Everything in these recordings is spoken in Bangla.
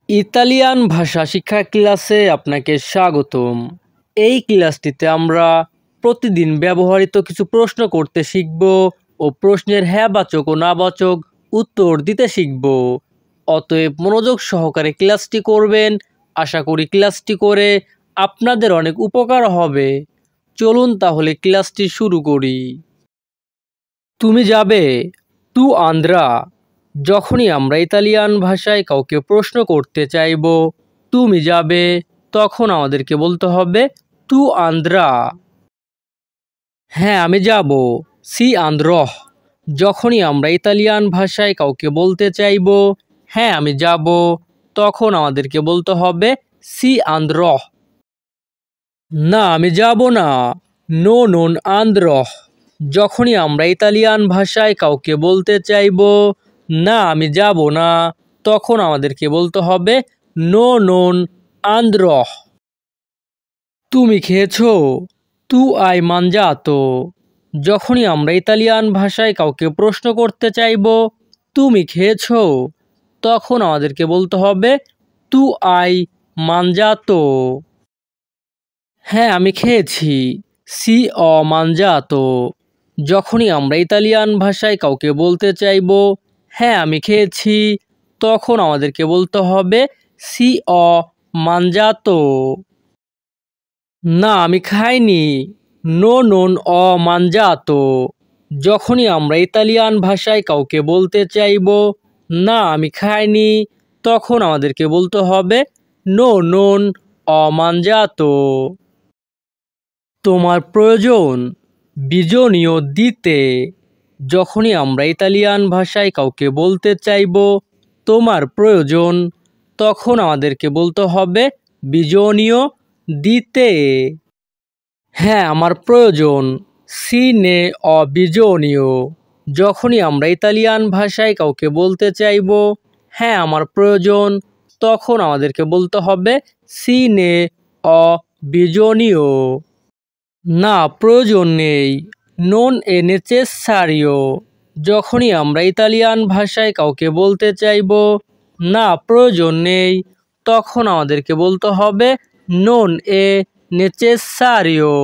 ইতালিয়ান ভাষা শিক্ষা ক্লাসে আপনাকে স্বাগতম। এই ক্লাসটিতে আমরা প্রতিদিন ব্যবহৃত কিছু প্রশ্ন করতে শিখব ও প্রশ্নের হ্যাঁবাচক ও নাবাচক উত্তর দিতে শিখব। অতএব মনোযোগ সহকারে ক্লাসটি করবেন। আশা করি ক্লাসটি করে আপনাদের অনেক উপকার হবে। চলুন তাহলে ক্লাসটি শুরু করি। তুমি যাবে? তু আন্দ্রা। যখনই আমরা ইতালিয়ান ভাষায় কাউকে প্রশ্ন করতে চাইব তুমি যাবে, তখন আমাদেরকে বলতে হবে তু আন্দ্রা। হ্যাঁ আমি যাব, সি আন্দ্রহ। যখনই আমরা ইতালিয়ান ভাষায় কাউকে বলতে চাইব হ্যাঁ আমি যাব, তখন আমাদেরকে বলতে হবে সি আন্দ্রহ। না আমি যাব না, নো নন আন্দ্রহ। যখনই আমরা ইতালিয়ান ভাষায় কাউকে বলতে চাইব না আমি যাব না, তখন আমাদেরকে বলতে হবে নো নন আন্দ্রহ। তুমি খেয়েছো? তু আই মানজাতো। যখনই আমরা ইতালিয়ান ভাষায় কাউকে প্রশ্ন করতে চাইব তুমি খেয়েছো, তখন আমাদেরকে বলতে হবে তু আই মানজাতো। হ্যাঁ আমি খেয়েছি, সি অ মানজাতো। যখনই আমরা ইতালিয়ান ভাষায় কাউকে বলতে চাইব হ্যাঁ আমি খেয়েছি, তখন আমাদেরকে বলতে হবে সি অ মানজাতো। না আমি খাইনি, নো নন অ মানজাতো। যখনই আমরা ইতালিয়ান ভাষায় কাউকে বলতে চাইব না আমি খাইনি, তখন আমাদেরকে বলতে হবে নো নন অ মানজাতো। তোমার প্রয়োজন? বিজনীয় দিতে। যখনই আমরা ইতালিয়ান ভাষায় কাউকে বলতে চাইব তোমার প্রয়োজন, তখন আমাদেরকে বলতে হবে বিজনীয় দিতে। হ্যাঁ আমার প্রয়োজন, সিনে অবিজনীয়। যখনই আমরা ইতালিয়ান ভাষায় কাউকে বলতে চাইব হ্যাঁ আমার প্রয়োজন, তখন আমাদেরকে বলতে হবে সিনে অবিজনীয়। না প্রয়োজন নেই, নন এ নেচেসারিও। যখনই আমরা ইতালিয়ান ভাষায় কাউকে বলতে চাইব না প্রয়োজন নেই, তখন আমাদেরকে বলতে হবে নন এ নেচেসারিও।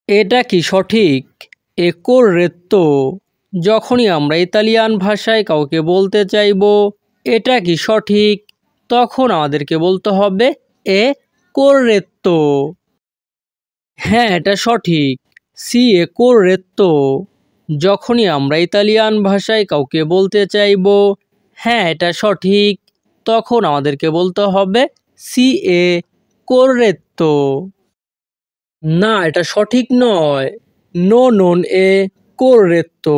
এটা কি সঠিক? এ কোর্রেত্তো। যখনই আমরা ইতালিয়ান ভাষায় কাউকে বলতে চাইব এটা কি সঠিক, তখন আমাদেরকে বলতে হবে এ কোর্রেত্তো। হ্যাঁ এটা সঠিক, সি এ কোর্রেত্তো। যখনই আমরা ইতালিয়ান ভাষায় কাউকে বলতে চাইব হ্যাঁ এটা সঠিক, তখন আমাদেরকে বলতে হবে সি এ কোর্রেত্তো। না এটা সঠিক নয়, নো নন এ কোর্রেত্তো।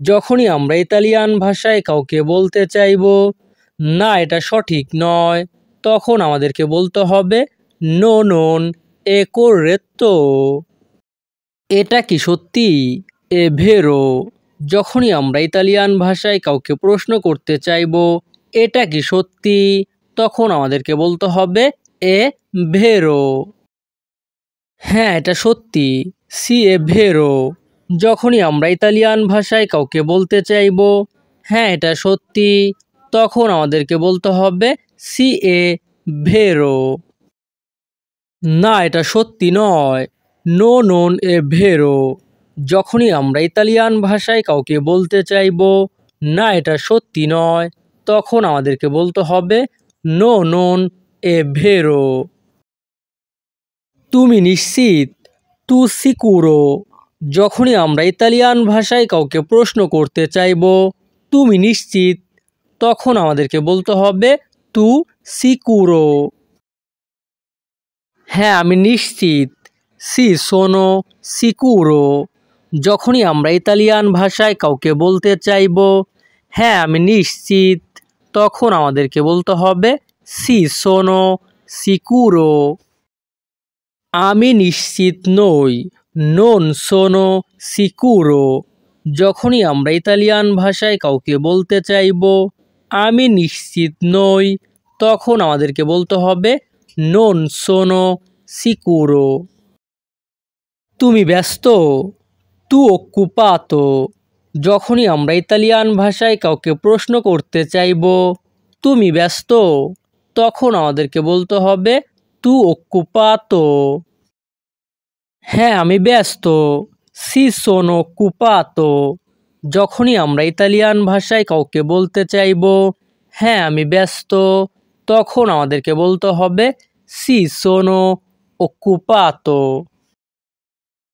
যখনই আমরা ইতালিয়ান ভাষায় কাউকে বলতে চাইব না এটা সঠিক নয়, তখন আমাদেরকে বলতে হবে নো নন এ কোর্রেত্তো। এটা কি সত্যি? এ ভেরো। যখনই আমরা ইতালিয়ান ভাষায় কাউকে প্রশ্ন করতে চাইব এটা কি সত্যি, তখন আমাদেরকে বলতে হবে এ ভেরো। হ্যাঁ এটা সত্যি, সি এ ভেরো। যখনই আমরা ইতালিয়ান ভাষায় কাউকে বলতে চাইব হ্যাঁ এটা সত্যি, তখন আমাদেরকে বলতে হবে সি এ ভেরো। না এটা সত্যি নয়, নো নন এ ভেরো। যখনই আমরা ইতালিয়ান ভাষায় কাউকে বলতে চাইব না এটা সত্যি নয়, তখন আমাদেরকে বলতে হবে নো নন এ ভেরো। তুমি নিশ্চিত? তু সিকুরো। যখনই আমরা ইতালিয়ান ভাষায় কাউকে প্রশ্ন করতে চাইব তুমি নিশ্চিত, তখন আমাদেরকে বলতে হবে তু সিকুরো। হ্যাঁ আমি নিশ্চিত, সি সোনো সিকুরো। যখনই আমরা ইতালিয়ান ভাষায় কাউকে বলতে চাইব হ্যাঁ আমি নিশ্চিত, তখন আমাদেরকে বলতে হবে সি সোনো সিকুরো। আমি নিশ্চিত নই, নন সোনো সিকুরো। যখনই আমরা ইতালিয়ান ভাষায় কাউকে বলতে চাইব আমি নিশ্চিত নই, তখন আমাদেরকে বলতে হবে নন সোনো সিকুরো। তুমি ব্যস্ত? তু অক্কুপাতো। যখনই আমরা ইতালিয়ান ভাষায় কাউকে প্রশ্ন করতে চাইব তুমি ব্যস্ত, তখন আমাদেরকে বলতে হবে tu occupato। হ্যাঁ আমি ব্যস্ত, si sono occupato। যখনই আমরা ইতালিয়ান ভাষায় কাউকে বলতে চাইবো হ্যাঁ আমি ব্যস্ত, তখন আমাদেরকে বলতে হবে si sono occupato।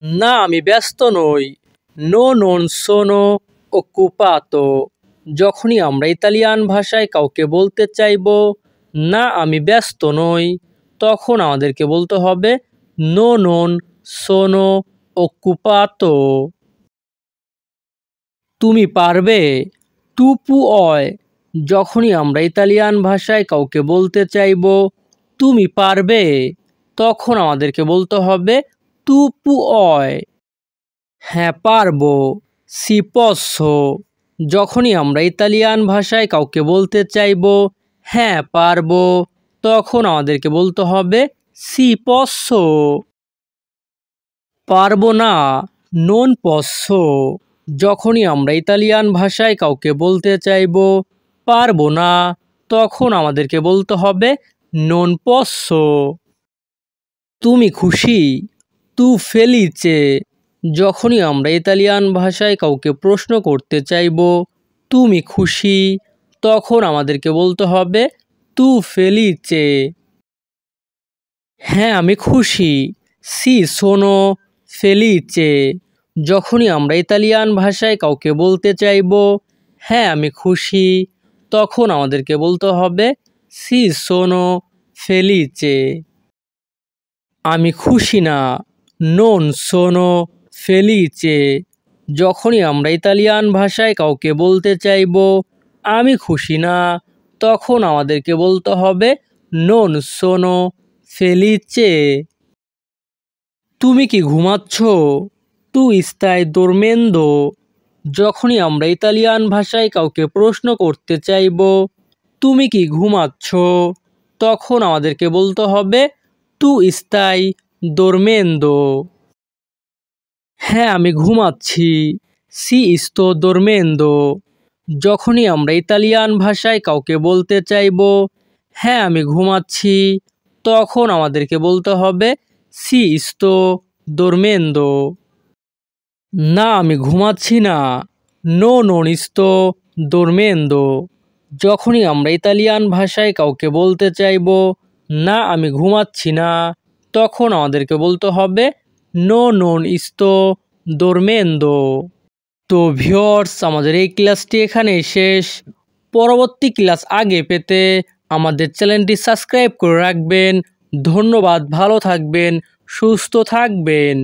না আমি ব্যস্ত নই, no non sono occupato। যখনই আমরা ইতালিয়ান ভাষায় কাউকে বলতে চাইবো না আমি ব্যস্ত নই, তখন আমাদেরকে বলতে হবে no non sono occupato। তুমি পারবে, tu puoi। যখনই আমরা ইতালিয়ান ভাষায় কাউকে বলতে চাইবো তুমি পারবে, তখন আমাদেরকে বলতে হবে tu puoi। হ্যাঁ পারবো, si posso। যখনই আমরা ইতালিয়ান ভাষায় কাউকে বলতে চাইবো হ্যাঁ পারবো, তখন আমাদেরকে বলতে হবে si posso। পারবো না, non posso। যখনই আমরা ইতালিয়ান ভাষায় কাউকে বলতে চাইবো পারবো না, তখন আমাদেরকে বলতে হবে non posso। তুমি খুশি, tu felice। যখনই আমরা ইতালিয়ান ভাষায় কাউকে প্রশ্ন করতে চাইবো তুমি খুশি, তখন আমাদেরকে বলতে হবে tu felice। হ্যাঁ আমি খুশি, si sono felice। যখনই আমরা ইতালিয়ান ভাষায় কাউকে বলতে চাইবো হ্যাঁ আমি খুশি, তখন আমাদেরকে বলতে হবে si sono felice। আমি খুশি না, non sono felice। যখনই আমরা ইতালিয়ান ভাষায় কাউকে বলতে চাইবো আমি খুশি না, তখন আমাদেরকে বলতে হবে non sono felice। তুমি কি ঘুমাচ্ছ, tu stai dormendo। যখনই আমরা ইতালিয়ান ভাষায় কাউকে প্রশ্ন করতে চাইবো তুমি কি ঘুমাচ্ছ, তখন আমাদেরকে বলতে হবে tu stai dormendo। হ্যাঁ আমি ঘুমাচ্ছি, si sto dormendo। যখনই আমরা ইতালিয়ান ভাষায় কাউকে বলতে চাইবো হ্যাঁ আমি ঘুমাচ্ছি, তখন আমাদেরকে বলতে হবে si sto dormendo। না আমি ঘুমাচ্ছি না, no non sto dormendo। যখনই আমরা ইতালিয়ান ভাষায় কাউকে বলতে চাইবো না আমি ঘুমাচ্ছি না, তখন আমাদেরকে বলতে হবে no non sto dormendo। তো ভিউয়ার্স আমাদের এই ক্লাসটি এখানেই শেষ। পরবর্তী ক্লাস আগে পেতে আমাদের চ্যানেলটি সাবস্ক্রাইব করে রাখবেন। ধন্যবাদ, ভালো থাকবেন, সুস্থ থাকবেন।